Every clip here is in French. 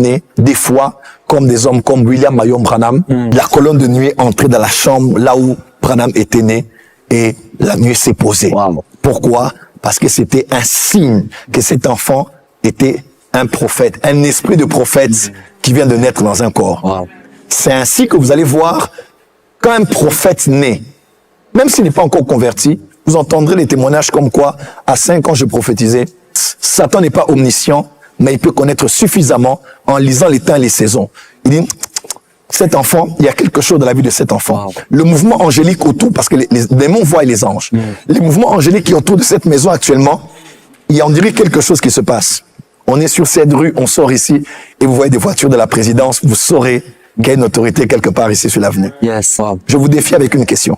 des fois, comme des hommes comme William Marion Branham, la colonne de nuit est entrée dans la chambre là où Branham était né et la nuit s'est posée. Wow. Pourquoi? Parce que c'était un signe que cet enfant était un prophète, un esprit de prophète qui vient de naître dans un corps. Wow. C'est ainsi que vous allez voir, quand un prophète naît, même s'il n'est pas encore converti, vous entendrez les témoignages comme quoi, à 5 ans je prophétisais, Satan n'est pas omniscient, mais il peut connaître suffisamment en lisant les temps et les saisons. Il dit, cet enfant, il y a quelque chose dans la vie de cet enfant. Wow. Le mouvement angélique autour, parce que les démons voient les anges, les mouvements angéliques qui sont autour de cette maison actuellement, il y a, on dirait, quelque chose qui se passe. On est sur cette rue, on sort ici, et vous voyez des voitures de la présidence, vous saurez qu'il y a une autorité quelque part ici sur l'avenue. Yes. Wow. Je vous défie avec une question.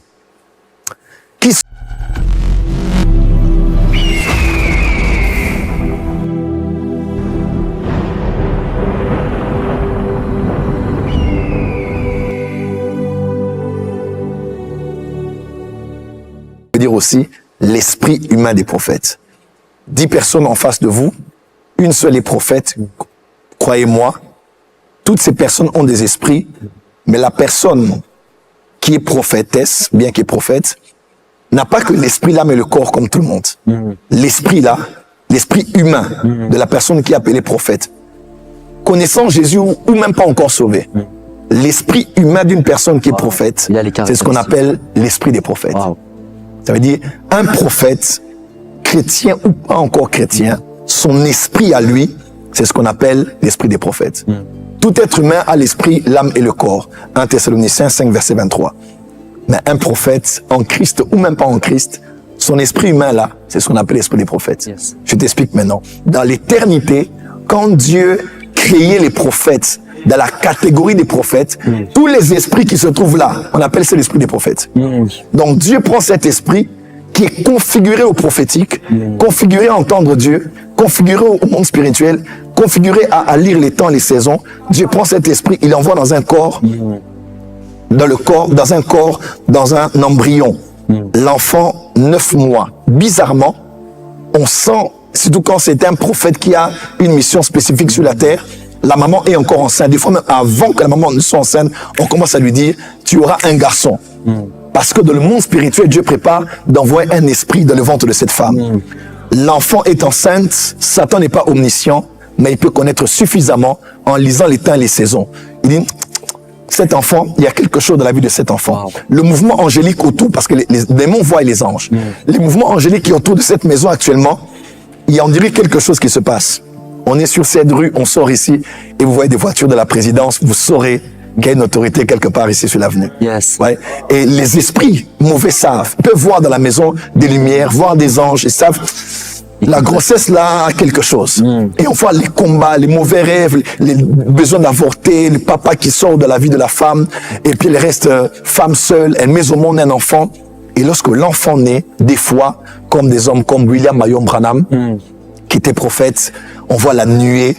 Qui veut dire aussi l'esprit humain des prophètes. 10 personnes en face de vous, une seule est prophète, croyez-moi, toutes ces personnes ont des esprits, mais la personne qui est prophétesse, bien qui est prophète, n'a pas que l'esprit là, mais le corps comme tout le monde. L'esprit là, l'esprit humain de la personne qui est appelée prophète, connaissant Jésus ou même pas encore sauvé, l'esprit humain d'une personne qui est prophète, Il a les c'est ce qu'on appelle l'esprit des prophètes. Wow. Ça veut dire, un prophète, chrétien ou pas encore chrétien, son esprit à lui, c'est ce qu'on appelle l'esprit des prophètes. Tout être humain a l'esprit, l'âme et le corps. 1 Thessaloniciens 5, verset 23. Mais un prophète, en Christ ou même pas en Christ, son esprit humain là, c'est ce qu'on appelle l'esprit des prophètes. Yes. Je t'explique maintenant. Dans l'éternité, quand Dieu créait les prophètes, dans la catégorie des prophètes, tous les esprits qui se trouvent là, on appelle ça l'esprit des prophètes. Donc Dieu prend cet esprit qui est configuré au prophétique, configuré à entendre Dieu, configuré au monde spirituel, configuré à lire les temps, les saisons. Dieu prend cet esprit, il l'envoie dans un corps, dans le corps, dans un corps, dans un embryon. L'enfant, 9 mois. Bizarrement, on sent, surtout quand c'est un prophète qui a une mission spécifique sur la terre, la maman est encore enceinte. Des fois, même avant que la maman ne soit enceinte, on commence à lui dire, tu auras un garçon. Parce que dans le monde spirituel, Dieu prépare d'envoyer un esprit dans le ventre de cette femme. L'enfant est enceinte, Satan n'est pas omniscient, mais il peut connaître suffisamment en lisant les temps et les saisons. Il dit, cet enfant, il y a quelque chose dans la vie de cet enfant. Wow. Le mouvement angélique autour, parce que les démons voient les anges. Les mouvements angéliques qui sont autour de cette maison actuellement, il y a, on dirait, quelque chose qui se passe. On est sur cette rue, on sort ici, et vous voyez des voitures de la présidence, vous saurez qu'il y a une autorité quelque part ici sur l'avenue. Yes. Ouais. Et les esprits mauvais savent, peuvent voir dans la maison des lumières, voir des anges, ils savent, la grossesse là a quelque chose. Et on voit les combats, les mauvais rêves, les besoins d'avorter, le papa qui sort de la vie de la femme, et puis elle reste femme seule, elle met au monde un enfant. Et lorsque l'enfant naît, des fois, comme des hommes comme William Marion Branham, qui était prophète, on voit la nuée,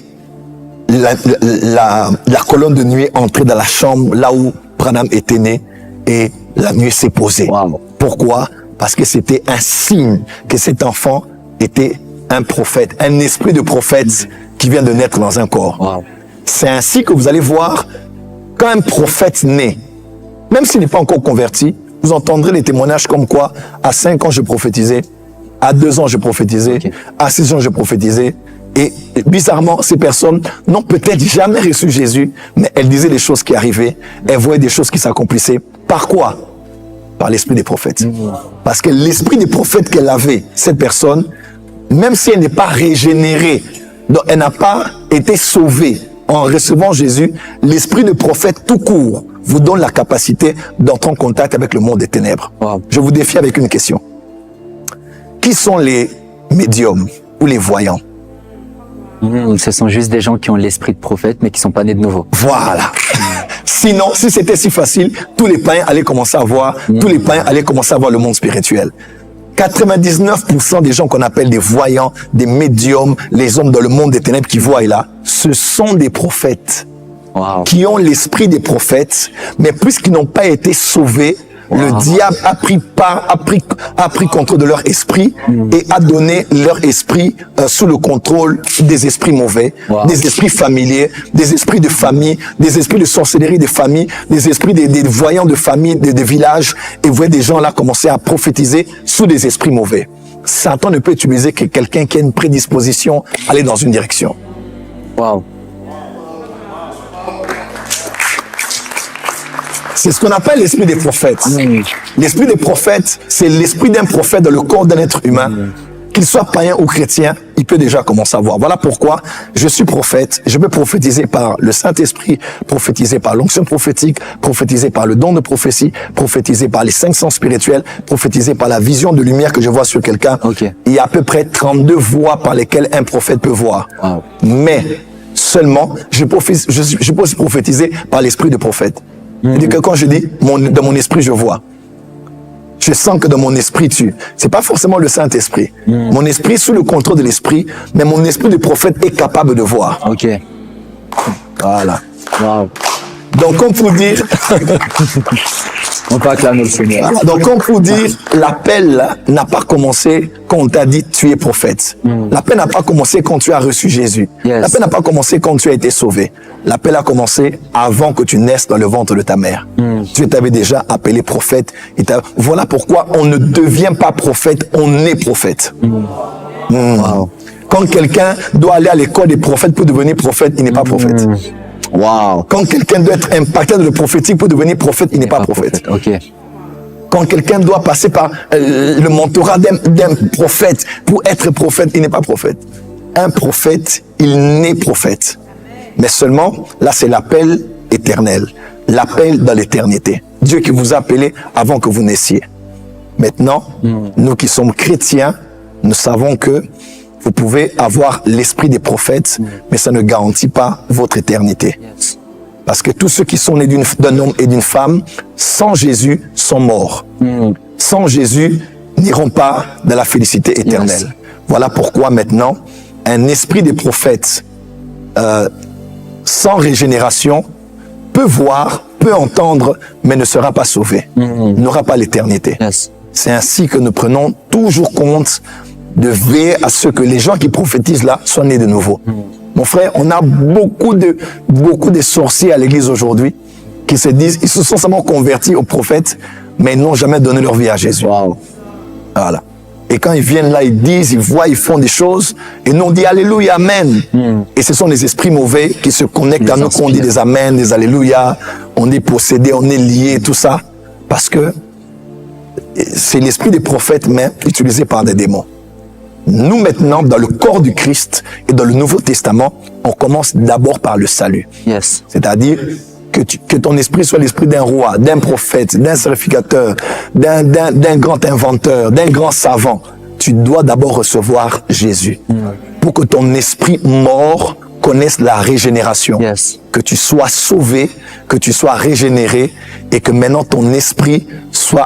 la colonne de nuée entrer dans la chambre là où Branham était né et la nuée s'est posée. Wow. Pourquoi? Parce que c'était un signe que cet enfant était un prophète, un esprit de prophète qui vient de naître dans un corps. Wow. C'est ainsi que vous allez voir, quand un prophète naît, même s'il n'est pas encore converti, vous entendrez les témoignages comme quoi, à 5 ans je prophétisais, à 2 ans je prophétisais, à 6 ans je prophétisais. Et bizarrement, ces personnes n'ont peut-être jamais reçu Jésus, mais elles disaient des choses qui arrivaient, elles voyaient des choses qui s'accomplissaient. Par quoi? Par l'esprit des prophètes. Parce que l'esprit des prophètes qu'elle avait, cette personne, même si elle n'est pas régénérée, donc elle n'a pas été sauvée en recevant Jésus, l'esprit de prophète tout court vous donne la capacité d'entrer en contact avec le monde des ténèbres. Wow. Je vous défie avec une question. Qui sont les médiums ou les voyants? Ce sont juste des gens qui ont l'esprit de prophète, mais qui sont pas nés de nouveau. Voilà. Sinon, si c'était si facile, tous les païens allaient commencer à voir, tous les païens allaient commencer à voir le monde spirituel. 99% des gens qu'on appelle des voyants, des médiums, les hommes dans le monde des ténèbres qui voient là, ce sont des prophètes. Wow. Qui ont l'esprit des prophètes, mais puisqu'ils n'ont pas été sauvés, Le diable a pris contrôle de leur esprit et a donné leur esprit sous le contrôle des esprits mauvais, des esprits familiers, des esprits de famille, des esprits de sorcellerie de famille, des esprits des voyants de famille, des villages. Et vous voyez des gens là commencer à prophétiser sous des esprits mauvais. Satan ne peut utiliser que quelqu'un qui a une prédisposition à aller dans une direction. Wow. C'est ce qu'on appelle l'esprit des prophètes. L'esprit des prophètes, c'est l'esprit d'un prophète dans le corps d'un être humain. Qu'il soit païen ou chrétien, il peut déjà commencer à voir. Voilà pourquoi je suis prophète. Je peux prophétiser par le Saint-Esprit, prophétiser par l'onction prophétique, prophétiser par le don de prophétie, prophétiser par les 5 sens spirituels, prophétiser par la vision de lumière que je vois sur quelqu'un. Il y a à peu près 32 voies par lesquelles un prophète peut voir. Mais seulement, je peux aussi prophétiser par l'esprit de prophète. C'est-à-dire que quand je dis, dans mon esprit, je vois. Je sens que dans mon esprit, c'est pas forcément le Saint-Esprit. Mon esprit sous le contrôle de l'esprit, mais mon esprit de prophète est capable de voir. Voilà. Wow. Donc, comme pour dire... On peut acclamer le Seigneur. Voilà. Donc, comme pour dire, l'appel n'a pas commencé quand on t'a dit tu es prophète. L'appel n'a pas commencé quand tu as reçu Jésus. L'appel n'a pas commencé quand tu as été sauvé. L'appel a commencé avant que tu naisses dans le ventre de ta mère. Tu t'avais déjà appelé prophète. Voilà pourquoi on ne devient pas prophète, on est prophète. Wow. Quand quelqu'un doit aller à l'école des prophètes pour devenir prophète, il n'est pas prophète. Wow. Quand quelqu'un doit être impacté dans le prophétique pour devenir prophète, il n'est pas prophète. Quand quelqu'un doit passer par le mentorat d'un prophète pour être prophète, il n'est pas prophète. Un prophète, il naît prophète. Mais seulement, là, c'est l'appel éternel. L'appel dans l'éternité. Dieu qui vous a appelé avant que vous naissiez. Maintenant, nous qui sommes chrétiens, nous savons que vous pouvez avoir l'esprit des prophètes, mais ça ne garantit pas votre éternité. Parce que tous ceux qui sont nés d'un homme et d'une femme, sans Jésus, sont morts. Sans Jésus, n'iront pas dans la félicité éternelle. Voilà pourquoi maintenant, un esprit des prophètes sans régénération peut voir, peut entendre, mais ne sera pas sauvé. N'aura pas l'éternité. C'est ainsi que nous prenons toujours compte de veiller à ce que les gens qui prophétisent là soient nés de nouveau. Mon frère, on a beaucoup de sorciers à l'église aujourd'hui qui se disent, ils se sont seulement convertis aux prophètes, mais ils n'ont jamais donné leur vie à Jésus. Voilà. Et quand ils viennent là, ils disent, ils voient, ils font des choses, et nous on dit Alléluia, Amen. Et ce sont les esprits mauvais qui se connectent à nous, qu'on dit des Amen, des Alléluia, on est possédé, on est lié, tout ça, parce que c'est l'esprit des prophètes, mais utilisé par des démons. Nous maintenant, dans le corps du Christ et dans le Nouveau Testament, on commence d'abord par le salut. C'est-à-dire que ton esprit soit l'esprit d'un roi, d'un prophète, d'un sacrificateur, d'un grand inventeur, d'un grand savant. Tu dois d'abord recevoir Jésus pour que ton esprit mort connaisse la régénération. Que tu sois sauvé, que tu sois régénéré et que maintenant ton esprit soit